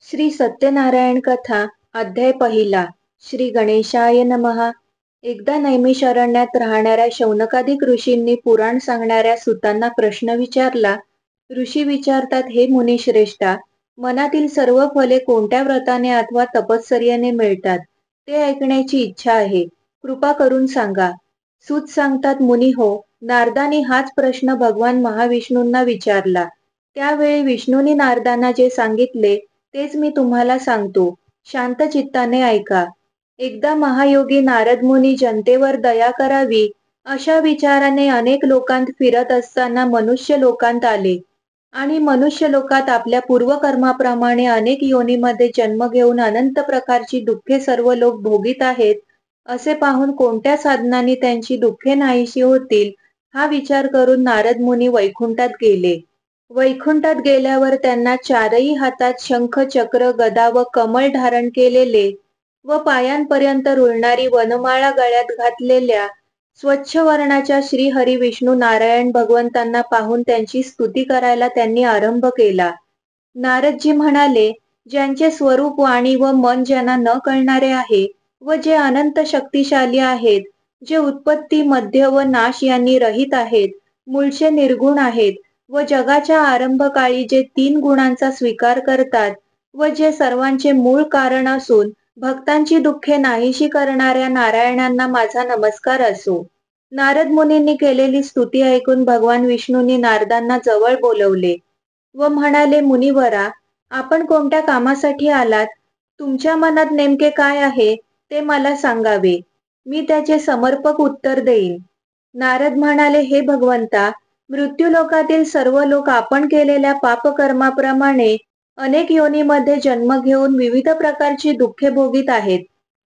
श्री सत्यनारायण कथा अध्याय पहिला. श्री गणेशाय नमः. एकदा नैमिषारण्यात राहणाऱ्या शौनकादिक ऋषींनी पुराण सांगणाऱ्या सुतांना प्रश्न विचारला. ऋषी विचारतात, हे मुनिश्रेष्ठा, मनातील सर्व फले कोणत्या व्रताने अथवा तपश्चर्याने मिळतात ते ऐकण्याची इच्छा आहे, कृपा करून सांगा. सूत सांगतात, मुनी हो, नारदांनी हाच प्रश्न भगवान महाविष्णूंना विचारला. त्यावेळी विष्णूंनी नारदांना जे सांगितले तेच मी तुम्हाला सांगतो, शांत चित्ताने ऐका. एकदा महायोगी नारद मुनी जनतेवर दया करावी अशा विचाराने अनेक लोकांत फिरत असताना मनुष्य लोकांत आले आणि मनुष्य लोकात आपल्या पूर्वकर्माप्रमाणे अनेक योनीमध्ये जन्म घेऊन अनंत प्रकारची दुःखे सर्व लोक भोगीत आहेत असे पाहून कोणत्या साधनांनी त्यांची दुःखे नाहीशी होतील हा विचार करून नारद मुनी वैकुंठात गेले. वैकुंठात गेल्यावर त्यांना चारही हातात शंख, चक्र, गदा व कमळ धारण केलेले व पायांपर्यंत रुळणारी वनमाळा गळ्यात घातलेल्या स्वच्छ वर्णाच्या श्री हरी विष्णू नारायण भगवंतांना पाहून त्यांची स्तुती करायला त्यांनी आरंभ केला. नारदजी म्हणाले, ज्यांचे स्वरूप, वाणी व मन ज्यांना न कळणारे आहे व जे अनंत शक्तिशाली आहेत, जे उत्पत्ती, मध्य व नाश यांनी रहित आहेत, मूळचे निर्गुण आहेत व जगाच्या आरंभकाळी जे 3 गुणांचा स्वीकार करतात व जे सर्वांचे मूळ कारण असून भक्तांची दुःखे नाहीशी करणाऱ्या नारायणांना माझा नमस्कार असो. नारद मुनींनी केलेली स्तुती ऐकून भगवान विष्णूंनी नारदांना जवळ बोलवले व म्हणाले, मुनिवरा, आपण कोणत्या कामासाठी आलात? तुमच्या मनात नेमके काय आहे ते मला सांगावे, मी त्याचे समर्पक उत्तर देईन. नारद म्हणाले, हे भगवंता, मृत्यूलोकातील सर्व लोक आपण केलेल्या पापकर्माप्रमाणे अनेक योनीमध्ये जन्म घेऊन विविध प्रकारची दुःखे भोगीत आहेत.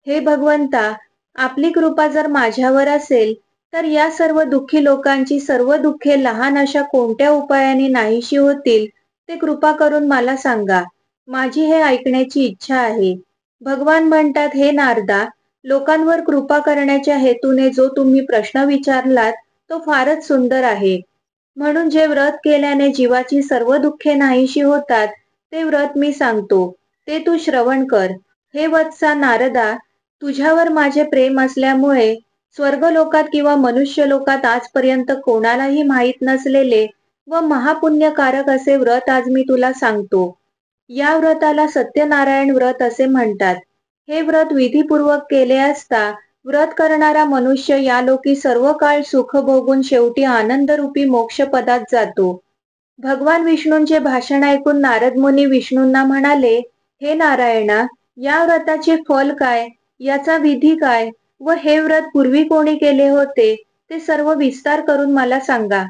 हे भगवंता, आपली कृपा जर माझ्यावर असेल तर या सर्व दुःखी लोकांची सर्व दुःखे लहान अशा कोणत्या उपायाने नाहीशी होतील ते कृपा करून मला सांगा. माझी हे ऐकण्याची इच्छा आहे. भगवान म्हणतात, हे नारदा, लोकांवर कृपा करण्याच्या हेतूने जो तुम्ही प्रश्न विचारलात तो फारच सुंदर आहे. म्हणून जे व्रत केल्याने जीवाची सर्व दुःखे नाहीशी होतात ते व्रत मी सांगतो, ते तू श्रवण कर. हे वत्सा नारदा, तुझ्यावर माझे प्रेम असल्यामुळे स्वर्गलोकात किंवा मनुष्य लोकात आजपर्यंत कोणालाही माहीत नसलेले व महापुण्यकारक असे व्रत आज मी तुला सांगतो. या व्रताला सत्यनारायण व्रत असे म्हणतात. हे व्रत विधीपूर्वक केले असता व्रत करणारा मनुष्य यालोकी सर्व काळ सुख भोगून शेवटी आनंदरूपी मोक्षपदात जातो. भगवान विष्णूंचे भाषण ऐकून नारद मुनी विष्णूंना म्हणाले, हे नारायणा, या व्रताचे फल काय, याचा विधी काय व हे व्रत पूर्वी कोणी केले होते ते सर्व विस्तार करून मला सांगा.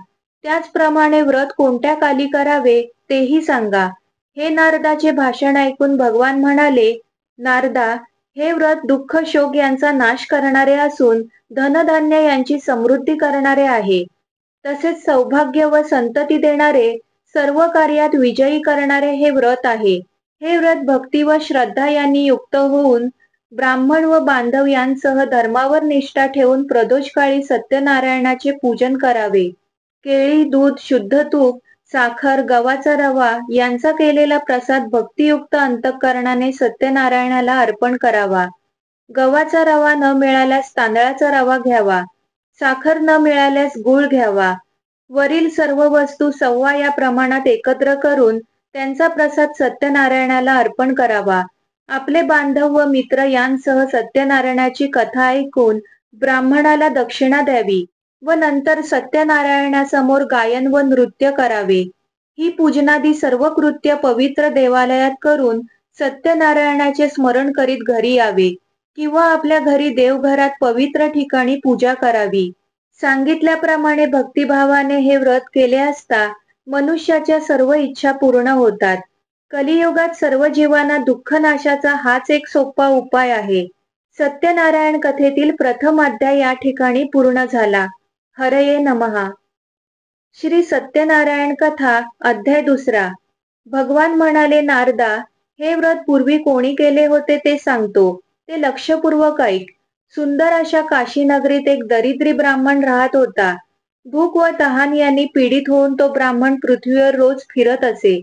त्याचप्रमाणे व्रत कोणत्या काली करावे तेही सांगा. हे नारदाचे भाषण ऐकून भगवान म्हणाले, नारदा, हे व्रत दुःख, शोक यांचा नाश करणारे असून धनधान्य यांची समृद्धी करणारे आहे. तसेच सौभाग्य व संतती देणारे, सर्व कार्यात विजयी करणारे हे व्रत आहे. हे व्रत भक्ती व श्रद्धा यांनी युक्त होऊन ब्राह्मण व बांधव यांसह धर्मावर निष्ठा ठेवून प्रदोषकाळी सत्यनारायणाचे पूजन करावे. केळी, दूध, शुद्ध तूप, साखर, गव्हाचा रवा यांचा केलेला प्रसाद भक्तियुक्त अंतःकरणाने सत्यनारायणाला अर्पण करावा. गव्हाचा रवा न मिळाल्यास तांदळाचा रवा घ्यावा. साखर न मिळाल्यास गूळ घ्यावा. वरील सर्व वस्तू सव्वा या प्रमाणात एकत्र करून त्यांचा प्रसाद सत्यनारायणाला अर्पण करावा. आपले बांधव व मित्र यांसह सत्यनारायणाची कथा ऐकून ब्राह्मणाला दक्षिणा द्यावी व नंतर सत्यनारायणासमोर गायन व नृत्य करावे. ही पूजनादी सर्व कृत्य पवित्र देवालयात करून सत्यनारायणाचे स्मरण करीत घरी यावे किंवा आपल्या घरी देवघरात पवित्र ठिकाणी पूजा करावी. सांगितल्याप्रमाणे भक्तिभावाने हे व्रत केले असता मनुष्याच्या सर्व इच्छा पूर्ण होतात. कलियुगात सर्व जीवांना दुःख नाशाचा हाच एक सोपा उपाय आहे. सत्यनारायण कथेतील प्रथम अध्याय या ठिकाणी पूर्ण झाला. हरये नमः. श्री सत्यनारायण कथा अध्याय दुसरा. भगवान म्हणाले, नारदा, हे व्रत पूर्वी कोणी केले होते ते सांगतो, ते लक्षपूर्वक ऐक. सुंदर अशा काशी नगरीत एक दरिद्री ब्राह्मण राहत होता. भूक व तहान यांनी पीडित होऊन तो ब्राह्मण पृथ्वीवर रोज फिरत असे.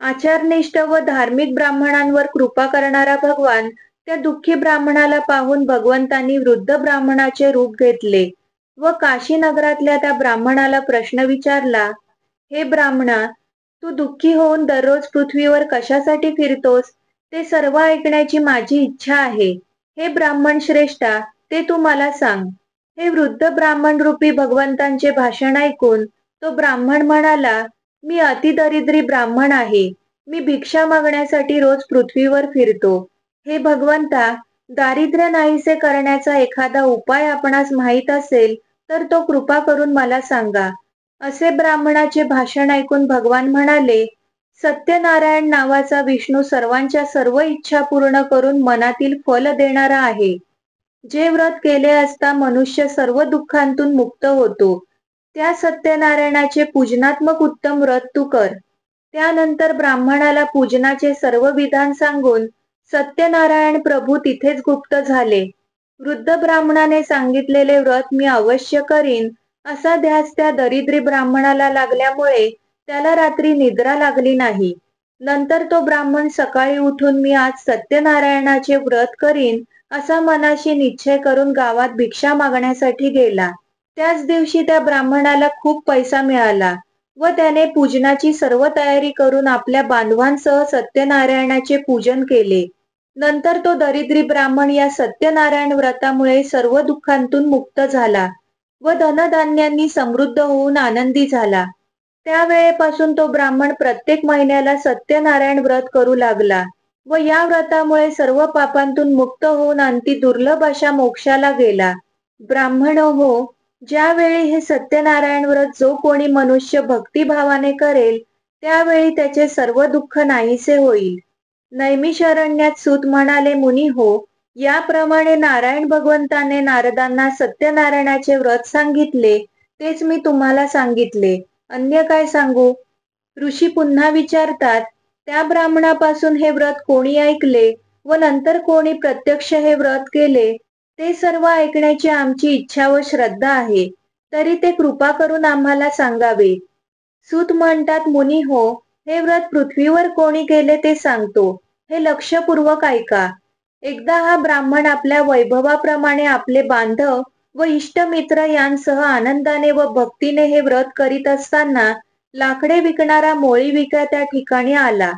आचारनिष्ठ व धार्मिक ब्राह्मणांवर कृपा करणारा भगवान त्या दुःखी ब्राह्मणाला पाहून भगवंतांनी वृद्ध ब्राह्मणाचे रूप घेतले व काशी नगरातल्या त्या ब्राह्मणाला प्रश्न विचारला, हे ब्राह्मणा, तू दुःखी होऊन दररोज पृथ्वीवर कशासाठी फिरतोस? ते सर्व ऐकण्याची माझी इच्छा आहे. हे ब्राह्मण श्रेष्ठा, ते तू मला सांग. हे वृद्ध ब्राह्मण रूपी भगवंतांचे भाषण ऐकून तो ब्राह्मण म्हणाला, मी अतिदरिद्री ब्राह्मण आहे. मी भिक्षा मागण्यासाठी रोज पृथ्वीवर फिरतो. हे भगवंता, दारिद्र्य नाहीसे करण्याचा एखादा उपाय आपणास माहीत असेल तर तो कृपा करून मला सांगा. असे ब्राह्मणाचे भाषण ऐकून भगवान म्हणाले, सत्यनारायण नावाचा विष्णू सर्वांच्या सर्व इच्छा पूर्ण करून मनातील फल देणारा आहे. जे व्रत केले असता मनुष्य सर्व दुःखांतून मुक्त होतो, त्या सत्यनारायणाचे पूजनात्मक उत्तम व्रत तू कर. त्यानंतर ब्राह्मणाला पूजनाचे सर्व विधान सांगून सत्यनारायण प्रभू तिथेच गुप्त झाले. वृद्ध ब्राह्मणाने सांगितलेले व्रत मी अवश्य करीन असा ध्यास त्या दरिद्री ब्राह्मणाला लागल्यामुळे त्याला रात्री निद्रा लागली नाही. नंतर तो ब्राह्मण सकाळी उठून मी आज सत्यनारायणाचे व्रत करीन असा मनाशी निश्चय करून गावात भिक्षा मागण्यासाठी गेला. त्याच दिवशी त्या ब्राह्मणाला खूप पैसा मिळाला व त्याने पूजनाची सर्व तयारी करून आपल्या बांधवांसह सत्यनारायणाचे पूजन केले. नंतर तो दरिद्री ब्राह्मण या सत्यनारायण व्रतामुळे सर्व दुःखांतून मुक्त झाला व धनधान्यांनी समृद्ध होऊन आनंदी झाला. त्यावेळेपासून तो ब्राह्मण प्रत्येक महिन्याला सत्यनारायण व्रत करू लागला व या व्रतामुळे सर्व पापांतून मुक्त होऊन अंती दुर्लभ अशा मोक्षाला गेला. ब्राह्मण हो, ज्यावेळी हे सत्यनारायण व्रत जो कोणी मनुष्य भक्तिभावाने करेल त्यावेळी त्याचे सर्व दुःख नाहीसे होईल. नैमिषारण्यात सूत म्हणाले, मुनी हो, याप्रमाणे नारायण भगवंताने नारदांना सत्यनारायणाचे व्रत सांगितले तेच मी तुम्हाला सांगितले. अन्य काय सांगू? ऋषी पुन्हा विचारतात, त्या ब्राह्मणापासून हे व्रत कोणी ऐकले व नंतर कोणी प्रत्यक्ष हे व्रत केले ते सर्व ऐकण्याची आमची इच्छा व श्रद्धा आहे. तरी ते कृपा करून आम्हाला सांगावे. सूत म्हणतात, मुनी हो, हे व्रत पृथ्वीवर कोणी केले ते सांगतो. हे लक्षपूर्वक ऐका. एकदा हा ब्राह्मण आपल्या वैभवाप्रमाणे आपले बांधव व इष्टमित्र यांसह आनंदाने व भक्तीने हे व्रत करीत असताना लाकडे विकणारा मोळी विक्या त्या ठिकाणी आला.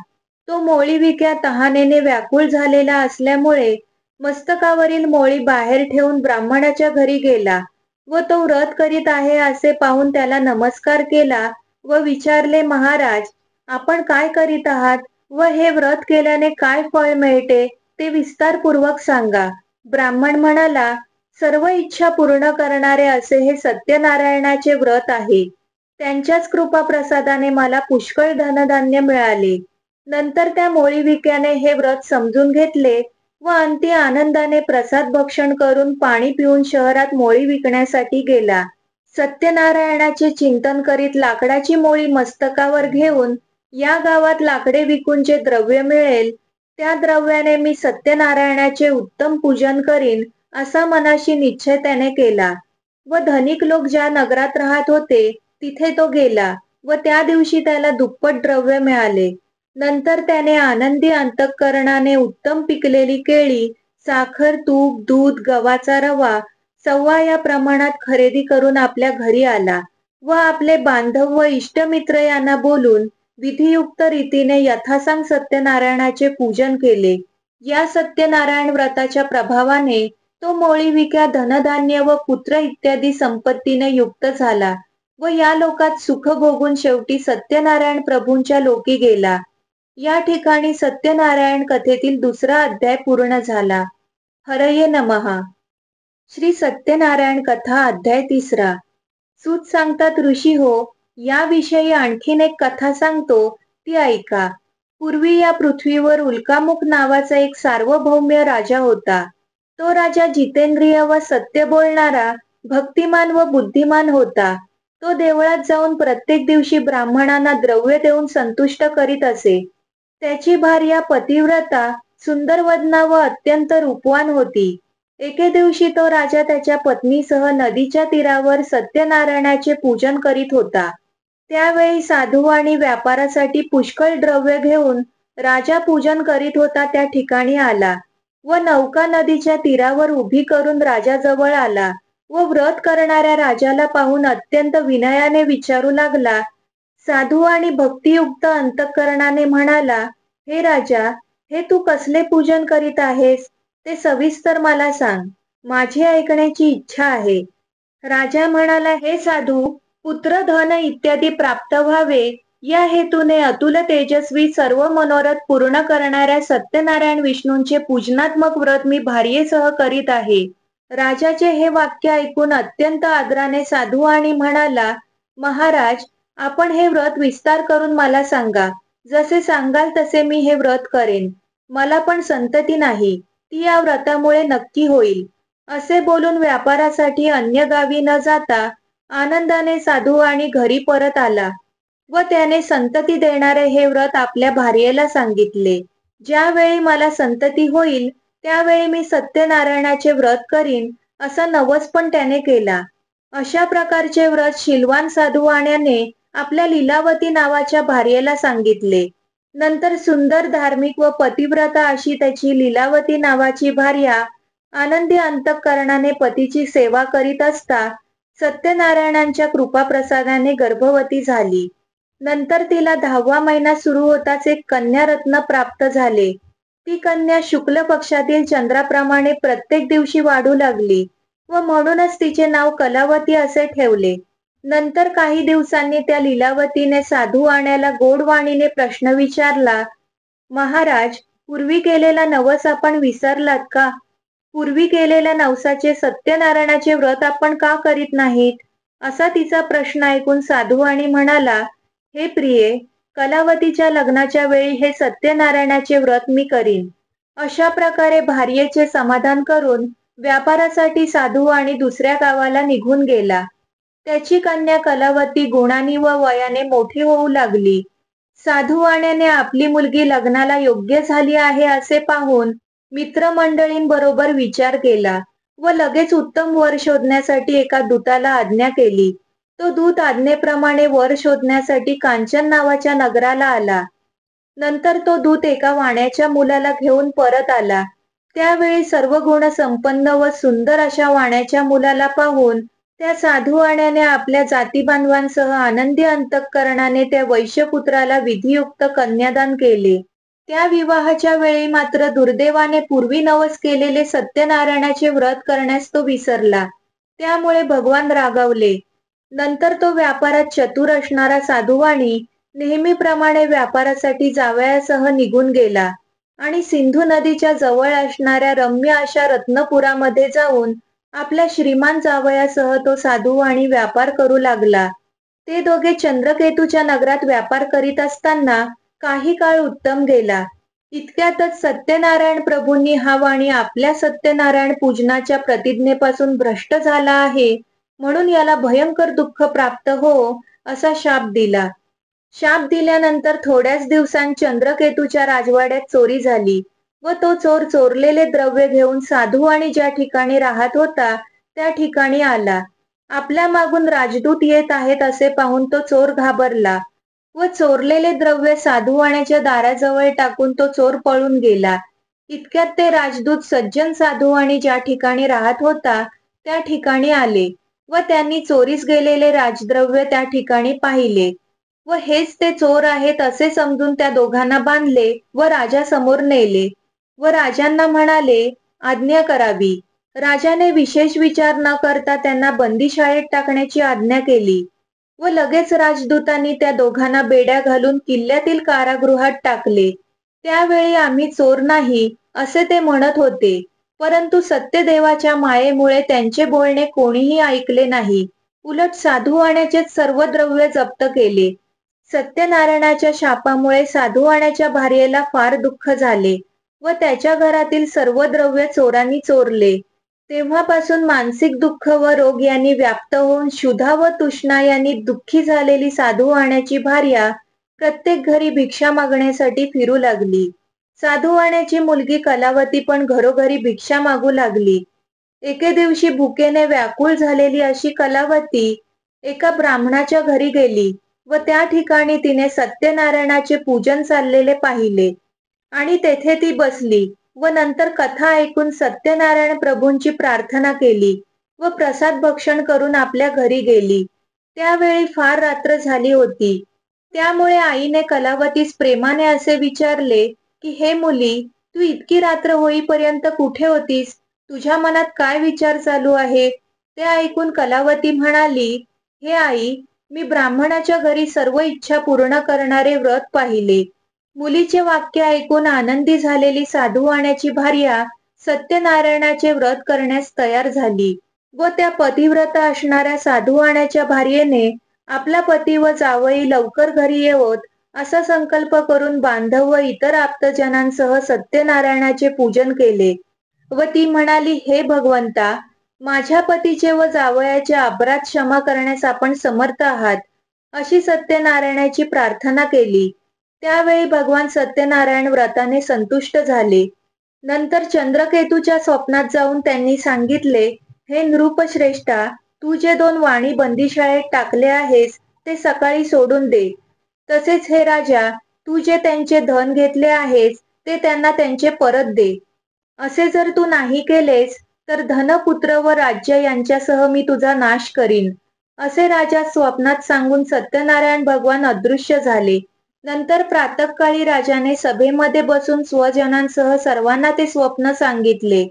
तो मोळी विक्या तहानेने व्याकुळ झालेला असल्यामुळे मस्तकावरील मोळी बाहेर ठेवून ब्राह्मणाच्या घरी गेला व तो व्रत करीत आहे असे पाहून त्याला नमस्कार केला व विचारले, महाराज, आपण काय करीत आहात व हे व्रत केल्याने काय फळ मिळते ते विस्तारपूर्वक सांगा. ब्राह्मण म्हणाला, सर्व इच्छा पूर्ण करणारे असे हे सत्यनारायणाचे व्रत आहे. त्यांच्याच कृपा प्रसादाने मला पुष्कळ धनधान्य मिळाले. नंतर त्या मोळी विक्याने हे व्रत समजून घेतले व अंती आनंदाने प्रसाद भक्षण करून पाणी पिऊन शहरात मोळी विकण्यासाठी गेला. सत्यनारायणाचे चिंतन करीत लाकडाची मोळी मस्तकावर घेऊन या गावात लाकडे विकून जे द्रव्य मिळेल त्या द्रव्याने मी सत्यनारायणाचे उत्तम पूजन करीन असा मनाशी निश्चय त्याने केला व धनिक लोक ज्या नगरात राहत होते तिथे तो गेला व त्या दिवशी त्याला दुप्पट द्रव्य मिळाले. नंतर त्याने आनंदी अंतःकरणाने उत्तम पिकलेली केळी, साखर, तूप, दूध, गव्हाचा रवा, सव्वा या प्रमाणात खरेदी करून आपल्या घरी आला व आपले बांधव व इष्टमित्र यांना बोलून विधियुक्त रीतीने यथासांग सत्यनारायणाचे पूजन केले. या सत्यनारायण व्रताच्या प्रभावाने तो मोळी विक्या धनधान्य व पुत्र इत्यादी संपत्तीने युक्त झाला व या लोकात सुख भोगून शेवटी सत्यनारायण प्रभूंच्या लोकी गेला. या ठिकाणी सत्यनारायण कथेतील दुसरा अध्याय पूर्ण झाला. हरये नमः. श्री सत्यनारायण कथा अध्याय 3. सूत सांगतात, ऋषी हो, याविषयी आणखीन एक कथा सांगतो, ती ऐका. पूर्वी या पृथ्वीवर उल्कामुख नावाचा एक सार्वभौम्य राजा होता. तो राजा जितेंद्रिय व सत्य बोलणारा, भक्तिमान व बुद्धिमान होता. तो देवळात जाऊन प्रत्येक दिवशी ब्राह्मणांना द्रव्य देऊन संतुष्ट करीत असे. त्याची भार्या पतिव्रता, सुंदर वदना व अत्यंत रूपवान होती. एके दिवशी तो राजा त्याच्या पत्नीसह नदीच्या तीरावर सत्यनारायणाचे पूजन करीत होता. त्यावेळी साधू आणि व्यापारासाठी पुष्कळ द्रव्य घेऊन राजा पूजन करीत होता त्या ठिकाणी आला व नौका नदीच्या तीरावर उभी करून राजाजवळ आला व व्रत करणाऱ्या राजाला पाहून अत्यंत विनयाने विचारू लागला. साधू आणि भक्तियुक्त अंतःकरणाने म्हणाला, हे राजा, हे तू कसले पूजन करीत आहेस ते सविस्तर मला सांग. माझी ऐकण्याची इच्छा आहे. राजा म्हणाला, हे साधू, पुत्र धन इत्यादी प्राप्त व्हावे या हेतूने अतुल तेजस्वी सर्व मनोरथ पूर्ण करणाऱ्या सत्यनारायण विष्णूंचे पूजनात्मक व्रत मी भार्येसह करीत आहे. राजाचे हे वाक्य ऐकून अत्यंत आदराने साधू आणि म्हणाला, महाराज, आपण हे व्रत विस्तार करून मला सांगा. जसे सांगाल तसे मी हे व्रत करेन. मला पण संतती नाही, ती या व्रतामुळे नक्की होईल. असे बोलून व्यापारासाठी अन्य गावी न जाता आनंदाने साधू आणि घरी परत आला व त्याने संतती देणारे हे व्रत आपल्या भार्येला सांगितले. ज्यावेळी मला संतती होईल त्यावेळी मी सत्यनारायणाचे व्रत करीन असा नवस पण त्याने केला. अशा प्रकारचे व्रत शीलवान साधुवाण्याने आपल्या लीलावती नावाच्या भार्येला सांगितले. नंतर सुंदर, धार्मिक व पतिव्रता अशी त्याची लीलावती नावाची भार्या आनंदी अंतःकरणाने पतीची सेवा करीत असता सत्यनारायणांच्या कृपाप्रसादाने गर्भवती झाली. नंतर तिला 10वा महिना सुरू होताच एक कन्या रत्न प्राप्त झाले. ती कन्या शुक्ल पक्षातील चंद्राप्रमाणे प्रत्येक दिवशी वाढू लागली व म्हणूनच तिचे नाव कलावती असे ठेवले. नंतर काही दिवसांनी त्या लीलावतीने साधू आण्याला गोड वाणीने प्रश्न विचारला, महाराज, पूर्वी केलेला नवस आपण विसरलात का? पूर्वी केलेल्या नवसाचे सत्यनारायणाचे व्रत आपण का करीत नाहीत? असा तिचा प्रश्न ऐकून साधू आणि म्हणाला, हे प्रिये, कलावतीच्या लग्नाच्या वेळी हे सत्यनारायणाचे व्रत मी करीन. अशा प्रकारे भार्येचे समाधान करून व्यापारासाठी साधू आणि दुसऱ्या गावाला निघून गेला. त्याची कन्या कलावती गुणांनी व वयाने मोठी होऊ लागली. साधू आण्याने आपली मुलगी लग्नाला योग्य झाली आहे असे पाहून मित्रमंडळींबरोबर विचार केला व लगेच उत्तम वर शोधण्यासाठी एका दूताला आज्ञा केली. तो दूत आज्ञेप्रमाणे वर शोधण्यासाठी कांचन नावाच्या नगराला आला. नंतर तो दूत एका वाण्याच्या मुलाला घेऊन परत आला. त्यावेळी सर्व गुण संपन्न व सुंदर अशा वाण्याच्या मुलाला पाहून त्या साधू आण्याने आपल्या जातीबांधवांसह आनंदी अंतःकरणाने त्या वैश्यपुत्राला विधियुक्त कन्यादान केले. त्या विवाहाच्या वेळी मात्र दुर्दैवाने पूर्वी नवस केलेले सत्यनारायणाचे व्रत करण्यास तो विसरला. त्यामुळे भगवान रागावले. नंतर तो व्यापारात चतुर असणारा साधुवाणी नेहमीप्रमाणे व्यापारासाठी जावयासह निघून गेला आणि सिंधू नदीच्या जवळ असणाऱ्या रम्य अशा रत्नपुरामध्ये जाऊन आपल्या श्रीमान जावयासह तो साधुवाणी व्यापार करू लागला. ते दोघे चंद्रकेतूच्या नगरात व्यापार करीत असताना काही काळ उत्तम गेला. इतक्यातच सत्यनारायण प्रभूंनी हा वाणी आपल्या सत्यनारायण पूजनाच्या प्रतिज्ञेपासून भ्रष्ट झाला आहे म्हणून याला भयंकर दुःख प्राप्त हो असा शाप दिला. शाप दिल्यानंतर थोड्याच दिवसांत चंद्रकेतूच्या राजवाड्यात चोरी झाली व तो चोर चोरलेले द्रव्य घेऊन साधू आणि ज्या ठिकाणी राहत होता त्या ठिकाणी आला. आपल्या मागून राजदूत येत आहेत असे पाहून तो चोर घाबरला व चोरलेले द्रव्य साधुवाण्याच्या दाराजवळ टाकून तो चोर पळून गेला. इतक्यात ते राजदूत सज्जन साधुवाणी ज्या ठिकाणी राहत होता त्या ठिकाणी आले व त्यांनी चोरीस गेलेले राजद्रव्य त्या ठिकाणी पाहिले व हेच ते चोर आहेत असे समजून त्या दोघांना बांधले व राजासमोर नेले व राजांना म्हणाले, आज्ञा करावी. राजाने विशेष विचार न करता त्यांना बंदीशाळेत टाकण्याची आज्ञा केली व लगेच राजदूतांनी त्या दोघांना बेड्या घालून किल्ल्यातील कारागृहात टाकले. त्यावेळी आम्ही चोर नाही असे ते म्हणत होते, परंतु सत्यदेवाच्या मायेमुळे त्यांचे बोलणे कोणीही ऐकले नाही. उलट साधुवाण्याचेच सर्व द्रव्य जप्त केले. सत्यनारायणाच्या शापामुळे साधुवाण्याच्या भार्येला फार दुःख झाले व त्याच्या घरातील सर्व द्रव्य चोरांनी चोरले. तेव्हापासून मानसिक दुःख व रोग यांनी व्याप्त होऊन क्षुधा व तृष्णा यांनी दुःखी झालेली साधुवाण्याची भार्या प्रत्येक घरी भिक्षा मागण्यासाठी फिरू लागली. साधुवाण्याची मुलगी कलावती पण घरोघरी भिक्षा मागू लागली. एके दिवशी भुकेने व्याकुळ झालेली अशी कलावती एका ब्राह्मणाच्या घरी गेली व त्या ठिकाणी तिने सत्यनारायणाचे पूजन चाललेले पाहिले आणि तेथे ती बसली व नंतर कथा ऐकून सत्यनारायण प्रभूंची प्रार्थना केली व प्रसाद भक्षण करून आपल्या घरी गेली. त्यावेळी फार रात्र झाली होती. त्यामुळे आईने कलावतीस प्रेमाने असे विचारले की हे मुली, तू इतकी रात्र होईपर्यंत कुठे होतीस? तुझ्या मनात काय विचार चालू आहे? ते ऐकून कलावती म्हणाली, हे आई, मी ब्राह्मणाच्या घरी सर्व इच्छा पूर्ण करणारे व्रत पाहिले. मुलीचे वाक्य ऐकून आनंदी झालेली साधूवाण्याची भार्या सत्यनारायणाचे व्रत करण्यास तयार झाली व त्या पतिव्रता असणाऱ्या साधूवाण्याच्या भार्येने आपला पती व जावई लवकर घरी येवोत असा संकल्प करून बांधव व इतर आप्तजनांसह सत्यनारायणाचे पूजन केले व ती म्हणाली, हे भगवंता, माझ्या पतीचे व जावयाचे अपराध क्षमा करण्यास आपण समर्थ आहात, अशी सत्यनारायणाची प्रार्थना केली. त्यावेळी भगवान सत्यनारायण व्रताने संतुष्ट झाले. नंतर चंद्रकेतूच्या स्वप्नात जाऊन त्यांनी सांगितले, हे नृपश्रेष्ठा, तू जे 2 वाणी बंदिशाळेत टाकले आहेस ते सकाळी सोडून दे. तसेच हे राजा, तू जे त्यांचे धन घेतले आहेस ते त्यांना त्यांचे परत दे. असे जर तू नाही केलेस तर धनपुत्र व राज्य यांच्यासह मी तुझा नाश करीन. असे राजा स्वप्नात सांगून सत्यनारायण भगवान अदृश्य झाले. नंतर प्रातःकाळी राजाने सभेमध्ये बसून स्वजनांसह सर्वांना ते स्वप्न सांगितले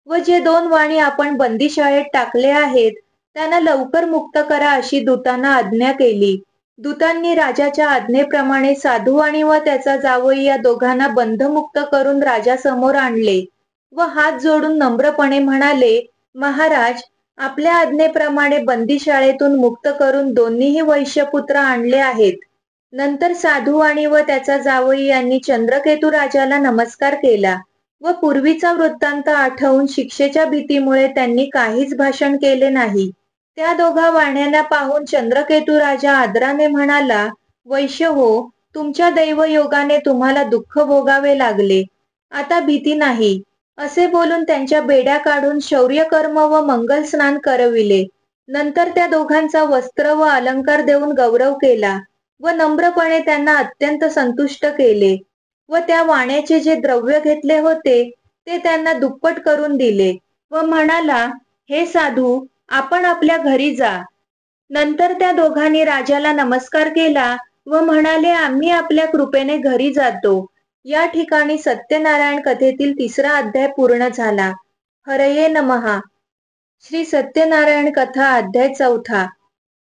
व जे 2 वाणी आपण बंदिशाळेत टाकले आहेत त्यांना लवकर मुक्त करा अशी दूतांना आज्ञा केली. दूतांनी राजाच्या आज्ञेप्रमाणे साधूवाणी व त्याचा जावई या दोघांना बंधमुक्त करून राजासमोर आणले व हात जोडून नम्रपणे म्हणाले, महाराज, आपल्या आज्ञेप्रमाणे बंदिशाळेतून मुक्त करून दोन्हीही वैश्यपुत्र आणले आहेत. नंतर साधूवाणी व त्याचा जावई यांनी चंद्रकेतू राजाला नमस्कार केला व पूर्वीचा वृत्तांत आठवून शिक्षेच्या भीतीमुळे त्यांनी काहीच भाषण केले नाही. त्या दोघा वाण्यांना पाहून चंद्रकेतू राजा आदराने म्हणाला, वैश्य हो, तुमच्या दैवयोगाने तुम्हाला दुःख भोगावे लागले. आता भीती नाही. असे बोलून त्यांच्या बेड्या काढून शौर्यकर्म व मंगल स्नान करविले. नंतर त्या दोघांचा वस्त्र व अलंकार देऊन गौरव केला व नम्रपणे त्यांना अत्यंत संतुष्ट केले व त्या वाण्याचे जे द्रव्य घेतले होते ते त्यांना दुप्पट करून दिले व म्हणाला, हे साधू, आपण आपल्या घरी जा. नंतर त्या दोघांनी राजाला नमस्कार केला व म्हणाले, आम्ही आपल्या कृपेने घरी जातो. या ठिकाणी सत्यनारायण कथेतील 3रा अध्याय पूर्ण झाला. हरये नमः. श्री सत्यनारायण कथा अध्याय 4.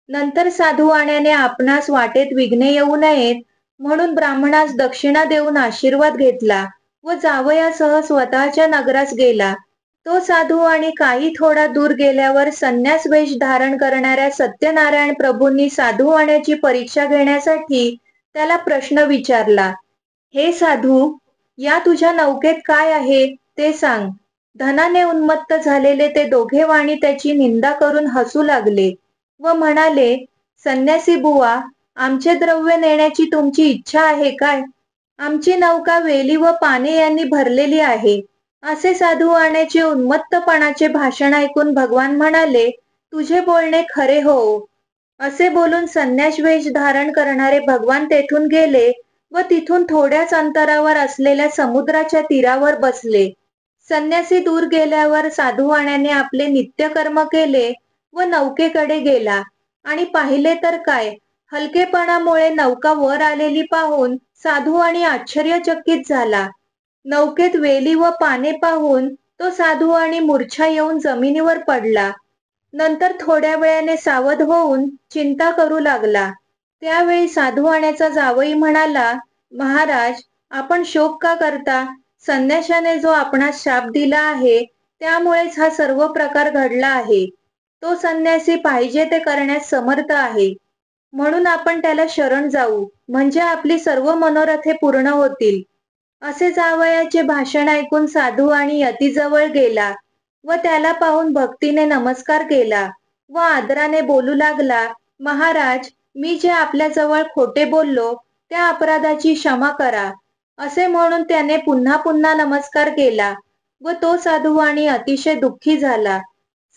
नंतर साधूवाण्याने आपणास वाटेत विघ्ने येऊ नयेत म्हणून ब्राह्मणास दक्षिणा देऊन आशीर्वाद घेतला व जावयासह स्वतःच्या नगरास गेला. तो साधूवाणी काही थोडा दूर गेल्यावर संन्यास वेश धारण करणाऱ्या सत्यनारायण प्रभूंनी साधूवाण्याची परीक्षा घेण्यासाठी त्याला प्रश्न विचारला, हे साधू, या तुझ्या नौकेत काय आहे ते सांग. धनाने उन्मत्त झालेले ते दोघे वाणी त्याची निंदा करून हसू लागले व म्हणाले, संन्यासी बुवा, आमचे द्रव्य नेण्याची तुमची इच्छा आहे काय? आमची नौका वेली व पाने यांनी भरलेली आहे. असे साधूवाण्याचे उन्मत्तपणाचे भाषण ऐकून भगवान म्हणाले, तुझे बोलणे खरे हो. असे बोलून संन्यास वेश धारण करणारे भगवान तेथून गेले व तिथून थोड्याच अंतरावर असलेल्या समुद्राच्या तीरावर बसले. संन्यासी दूर गेल्यावर साधूवाण्याने आपले नित्यकर्म केले व नौकेकडे गेला आणि पाहिले तर काय, हलकेपणामुळे नौका वर आलेली पाहून साधूवाणी आश्चर्यचकित झाला. नौकेत वेली व पाने पाहून तो साधूवाणी मूर्छा येऊन जमिनीवर पडला. नंतर थोड्या वेळाने सावध होऊन चिंता करू लागला. त्यावेळी साधूवाण्याचा जावई म्हणाला, महाराज, आपण शोक का करता? संन्याशाने जो आपणास शाप दिला आहे त्यामुळेच हा सर्व प्रकार घडला आहे. तो संन्यासी पाहिजे ते करण्यास समर्थ आहे. म्हणून आपण त्याला शरण जाऊ, म्हणजे आपली सर्व मनोरथे पूर्ण होतील. असे जावयाचे भाषण ऐकून साधूवाणी यतीजवळ गेला व त्याला पाहून भक्तीने नमस्कार केला व आदराने बोलू लागला, महाराज, मी जे आपल्याजवळ खोटे बोललो त्या अपराधाची क्षमा करा. असे म्हणून त्याने पुन्हा पुन्हा नमस्कार केला व तो साधूवाणी अतिशय दुःखी झाला.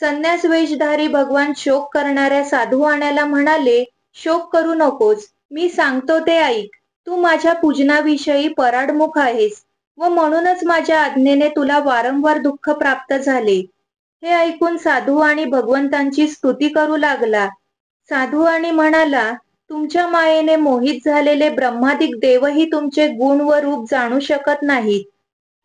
संन्यास वेशधारी भगवान शोक करणाऱ्या साधूवाण्याला म्हणाले, शोक करू नकोस, मी सांगतो ते ऐक. तू माझ्या पूजनाविषयी पराडमुख आहेस व म्हणूनच माझ्या आज्ञेने तुला वारंवार दुःख प्राप्त झाले. हे ऐकून साधू आणि भगवंतांची स्तुती करू लागला. साधू आणि म्हणाला, तुमच्या मायेने मोहित झालेले ब्रह्मादिक देवही तुमचे गुण व रूप जाणू शकत नाहीत.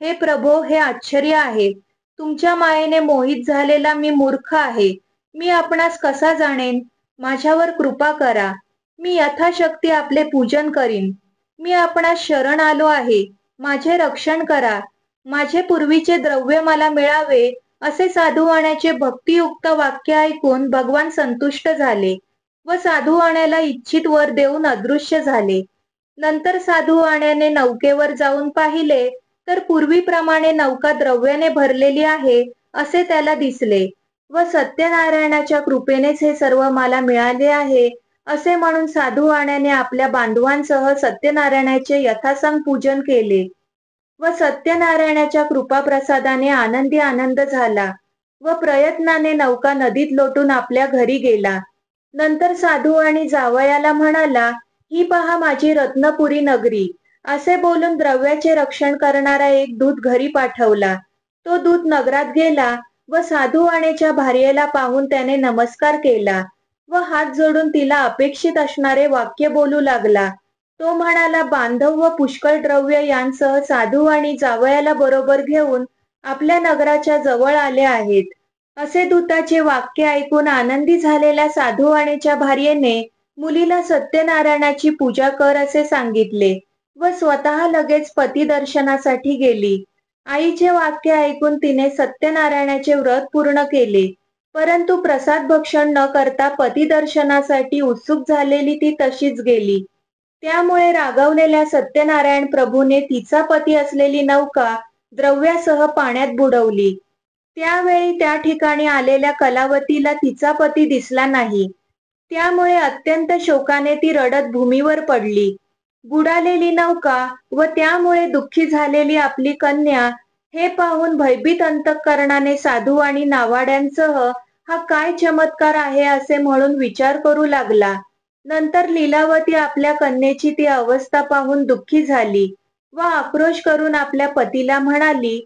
हे प्रभो, हे आश्चर्य आहे. तुमच्या मायेने मोहित झालेला मी मूर्ख आहे. मी आपणास कसा जाणेन? माझ्यावर कृपा करा. मी यथाशक्ती आपले पूजन करीन. मी आपणास शरण आलो आहे. माझे रक्षण करा. माझे पूर्वीचे द्रव्य मला मिळावे. असे साधूवाण्याचे भक्तियुक्त वाक्य ऐकून भगवान संतुष्ट झाले व साधूवाण्याला इच्छित वर देऊन अदृश्य झाले. नंतर साधूवाण्याने नौकेवर जाऊन पाहिले तर पूर्वीप्रमाणे नौका द्रव्याने भरलेली आहे असे त्याला दिसले व सत्यनारायणाच्या कृपेनेच हे सर्व मला मिळाले आहे असे म्हणून साधूवाण्याने आपल्या बांधवांसह सत्यनारायणाचे यथासांग पूजन केले व सत्यनारायणाच्या कृपाप्रसादाने आनंदी आनंद झाला व प्रयत्नाने नौका नदीत लोटून आपल्या घरी गेला. नंतर साधू आणि जावयाला म्हणाला, ही पहा माझी रत्नपुरी नगरी. असे बोलून द्रव्याचे रक्षण करणारा एक दूत घरी पाठवला. तो दूत नगरात गेला व साधूवाणेच्या भार्येला पाहून त्याने नमस्कार केला व हात जोडून तिला अपेक्षित असणारे वाक्य बोलू लागला. तो म्हणाला, बांधव व पुष्कळ द्रव्य यांसह साधू आणि जावयाला बरोबर घेऊन आपल्या नगराच्या जवळ आले आहेत. असे दूताचे वाक्य ऐकून आनंदी झालेल्या साधूवाणेच्या भार्येने मुलीला सत्यनारायणाची पूजा कर असे सांगितले व स्वतः लगेच पती दर्शनासाठी गेली. आईचे वाक्य ऐकून तिने सत्यनारायणाचे व्रत पूर्ण केले, परंतु प्रसाद भक्षण न करता पती दर्शनासाठी उत्सुक झालेली ती तशीच गेली. त्यामुळे रागावलेल्या सत्यनारायण प्रभूने तिचा पती असलेली नौका द्रव्यासह पाण्यात बुडवली. त्यावेळी त्या ठिकाणी आलेल्या कलावतीला तिचा पती दिसला नाही. त्यामुळे अत्यंत शोकाने ती रडत भूमीवर पडली. बुडालेली नौका व त्यामुळे दुःखी झालेली आपली कन्या हे पाहून भयभीत अंतःकरणाने साधू आणि नावाड्यांसह हा काय चमत्कार आहे असे म्हणून विचार करू लागला. नंतर लीलावती आपल्या कन्येची ती अवस्था पाहून दुःखी झाली व आक्रोश करून आपल्या पतीला म्हणाली,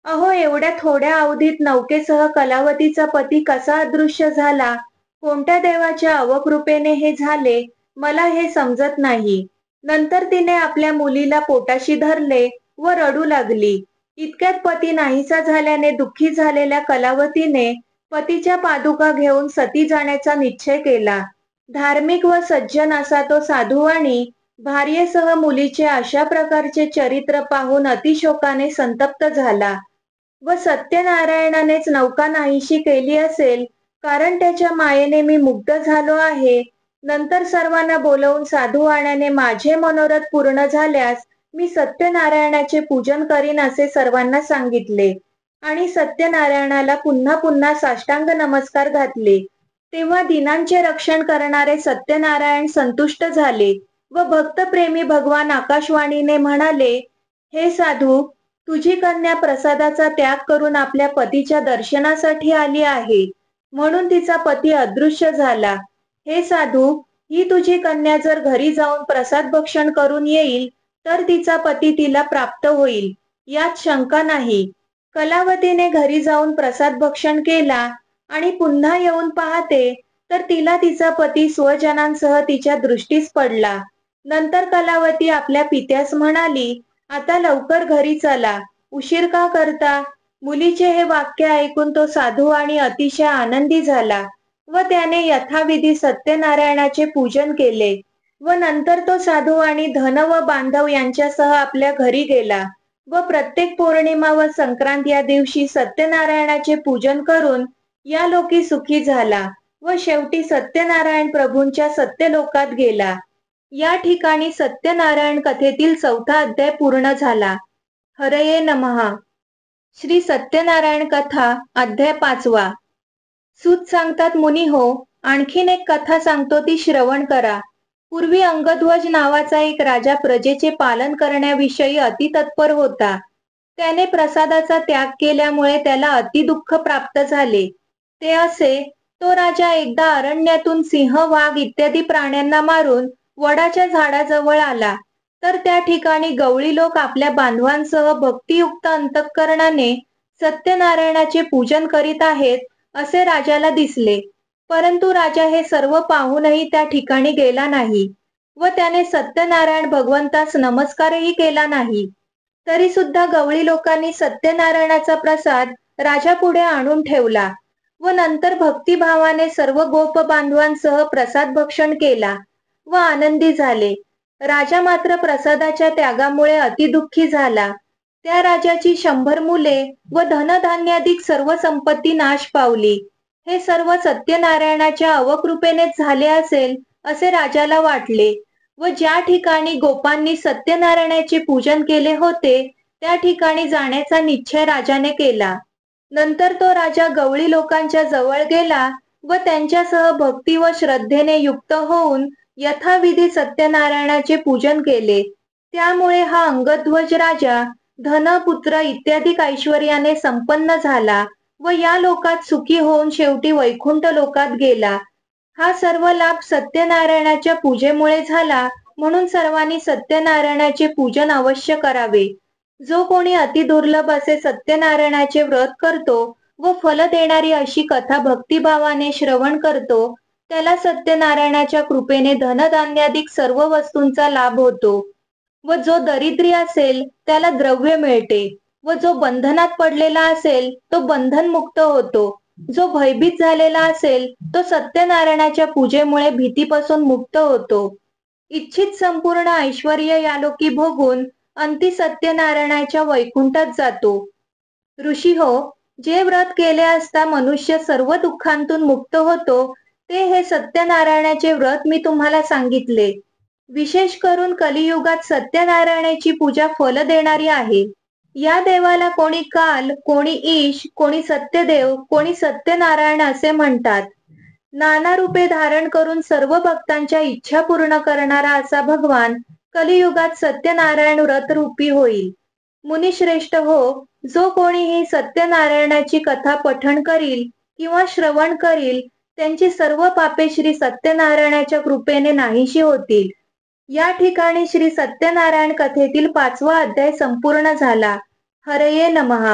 अहो, एवढ्या थोड्या अवधीत नौकेसह कलावतीचा पती कसा अदृश्य झाला? कोणत्या देवाच्या अवकृपेने हे झाले मला हे समजत नाही. नंतर तिने आपल्या मुलीला पोटाशी धरले व रडू लागली. इतक्यात पती नाहीसा झाल्याने दुःखी झालेल्या कलावतीने पतीच्या पादुका घेऊन सती जाण्याचा निश्चय केला. धार्मिक व सज्जन असा तो साधू आणि भार्येसह मुलीचे अशा प्रकारचे चरित्र पाहून अतिशोकाने संतप्त झाला व सत्यनारायणानेच नौका नाहीशी केली असेल, कारण त्याच्या मायेने मी मुग्ध झालो आहे. नंतर सर्वांना बोलवून साधूवाण्याने माझे मनोरथ पूर्ण झाल्यास मी सत्यनारायणाचे पूजन करीन असे सर्वांना सांगितले आणि सत्यनारायणाला पुन्हा पुन्हा साष्टांग नमस्कार घातले. तेव्हा दिनांचे रक्षण करणारे सत्यनारायण संतुष्ट झाले व भक्तप्रेमी भगवान आकाशवाणीने म्हणाले, हे साधू, तुझी कन्या प्रसादाचा त्याग करून आपल्या पतीच्या दर्शनासाठी आली आहे, म्हणून तिचा पती अदृश्य झाला. हे साधू, ही तुझी कन्या जर घरी जाऊन प्रसाद भक्षण करून येईल तर तिचा पती तिला प्राप्त होईल, यात शंका नाही. कलावतीने घरी जाऊन प्रसाद भक्षण केला आणि पुन्हा येऊन पाहते तर तिला तिचा पती स्वजनांसह तिच्या दृष्टीस पडला. नंतर कलावती आपल्या पित्यास म्हणाली, आता लवकर घरी चला, उशीर का करता? मुलीचे हे वाक्य ऐकून तो साधू आणि अतिशय आनंदी झाला व त्याने यथाविधी सत्यनारायणाचे पूजन केले व नंतर तो साधू आणि धन व बांधव यांच्यासह आपल्या घरी गेला व प्रत्येक पौर्णिमा व संक्रांत या दिवशी सत्यनारायणाचे पूजन करून या लोकी सुखी झाला व शेवटी सत्यनारायण प्रभूंच्या सत्यलोकात गेला. या ठिकाणी सत्यनारायण कथेतील 4था अध्याय पूर्ण झाला. हरये नमः. श्री सत्यनारायण कथा अध्याय 5वा. सूत सांगतात, मुनी हो, आणखीन एक कथा सांगतो, ती श्रवण करा. पूर्वी अंगध्वज नावाचा एक राजा प्रजेचे पालन करण्याविषयी अतितत्पर होता. त्याने प्रसादाचा त्याग केल्यामुळे त्याला अतिदुःख प्राप्त झाले. ते असे, तो राजा एकदा अरण्यातून सिंह, वाघ इत्यादी प्राण्यांना मारून वडाच्या झाडाजवळ आला, तर त्या ठिकाणी गवळी लोक आपल्या बांधवांसह भक्तियुक्त अंतःकरणाने सत्यनारायणाचे पूजन करीत आहेत असे राजाला दिसले. परंतु राजा हे सर्व पाहूनही त्या ठिकाणी गेला नाही व त्याने सत्यनारायण भगवंतास नमस्कारही केला नाही. तरी सुद्धा गवळी लोकांनी सत्यनारायणाचा प्रसाद राजापुढे आणून ठेवला व नंतर भक्तिभावाने सर्व गोप बांधवांसह प्रसाद भक्षण केला व आनंदी झाले. राजा मात्र प्रसादाच्या त्यागामुळे अतिदुःखी झाला. त्या राजाची 100 मुले व धनधान्याधिक सर्व संपत्ती नाश पावली. हे सर्व सत्यनारायणाच्या अवकृपेनेच झाले असेल असे राजाला वाटले व ज्या ठिकाणी गोपांनी सत्यनारायणाचे पूजन केले होते त्या ठिकाणी जाण्याचा निश्चय राजाने केला. नंतर तो राजा गवळी लोकांच्या जवळ गेला व त्यांच्यासह भक्ती व श्रद्धेने युक्त होऊन यथाविधी सत्यनारायणाचे पूजन केले. त्यामुळे हा अंगध्वज राजा धन, पुत्र इत्यादी ऐश्वर्याने संपन्न झाला व या लोकात सुखी होऊन शेवटी वैकुंठ लोकात गेला. हा सर्व लाभ सत्यनारायणाच्या पूजेमुळे झाला, म्हणून सर्वांनी सत्यनारायणाचे पूजन अवश्य करावे. जो कोणी अतिदुर्लभ असे सत्यनारायणाचे व्रत करतो व फल देणारी अशी कथा भक्तिभावाने श्रवण करतो, त्याला सत्यनारायणाच्या कृपेने धनधान्याधिक सर्व वस्तूंचा लाभ होतो व जो दरिद्री असेल त्याला द्रव्य मिळते व जो बंधनात पडलेला असेल तो बंधनमुक्त होतो. जो भयभीत झालेला असेल तो सत्यनारायणाच्या पूजेमुळे भीतीपासून मुक्त होतो. इच्छित संपूर्ण ऐश्वर्य यालोकी भोगून अंती सत्यनारायणाच्या वैकुंठात जातो. ऋषी हो, जे व्रत केले असता मनुष्य सर्व दुःखांतून मुक्त होतो ते हे सत्यनारायणाचे व्रत मी तुम्हाला सांगितले. विशेष करून कलियुगात सत्यनारायणाची पूजा फल देणारी आहे. या देवाला कोणी काल, कोणी ईश, कोणी सत्यदेव, कोणी सत्यनारायण असे म्हणतात. नाना रूपे धारण करून सर्व भक्तांच्या इच्छा पूर्ण करणारा असा भगवान कलियुगात सत्यनारायण व्रत रूपी होईल. मुनिश्रेष्ठ हो, जो कोणीही सत्यनारायणाची कथा पठण करील किंवा श्रवण करील त्यांची सर्व पापे श्री सत्यनारायणाच्या कृपेने नाहीशी होतील. या ठिकाणी श्री सत्यनारायण कथेतील 5वा अध्याय संपूर्ण झाला. हरये नमः.